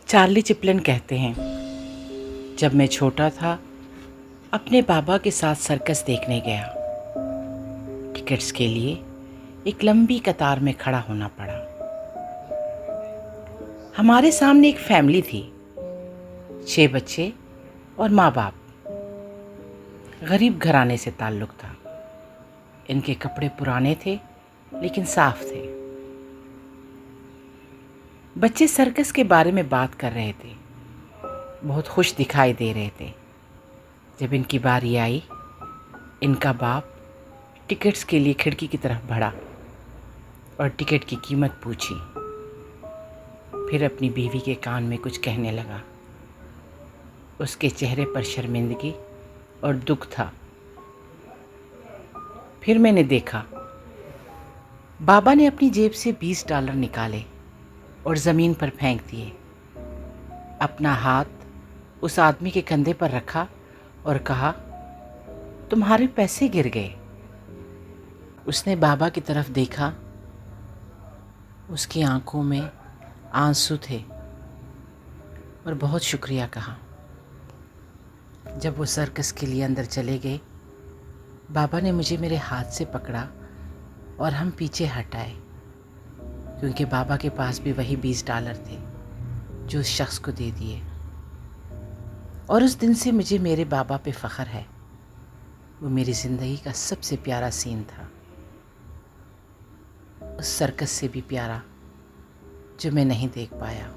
Charlie चिपलिन कहते हैं, जब मैं छोटा था अपने बाबा के साथ सर्कस देखने गया। टिकट्स के लिए एक लंबी कतार में खड़ा होना पड़ा। हमारे सामने एक फैमिली थी, 6 बच्चे और माँ बाप। गरीब घराने से ताल्लुक़ था। इनके कपड़े पुराने थे लेकिन साफ थे। बच्चे सर्कस के बारे में बात कर रहे थे, बहुत खुश दिखाई दे रहे थे। जब इनकी बारी आई, इनका बाप टिकट्स के लिए खिड़की की तरफ बढ़ा और टिकट की कीमत पूछी। फिर अपनी बीवी के कान में कुछ कहने लगा। उसके चेहरे पर शर्मिंदगी और दुख था। फिर मैंने देखा, बाबा ने अपनी जेब से $20 निकाले और ज़मीन पर फेंक दिए। अपना हाथ उस आदमी के कंधे पर रखा और कहा, तुम्हारे पैसे गिर गए। उसने बाबा की तरफ देखा। उसकी आंखों में आंसू थे और बहुत शुक्रिया कहा। जब वो सर्कस के लिए अंदर चले गए, बाबा ने मुझे मेरे हाथ से पकड़ा और हम पीछे हटाए, क्योंकि बाबा के पास भी वही $20 थे जो उस शख्स को दे दिए। और उस दिन से मुझे मेरे बाबा पे फ़ख्र है। वो मेरी ज़िंदगी का सबसे प्यारा सीन था, उस सर्कस से भी प्यारा जो मैं नहीं देख पाया।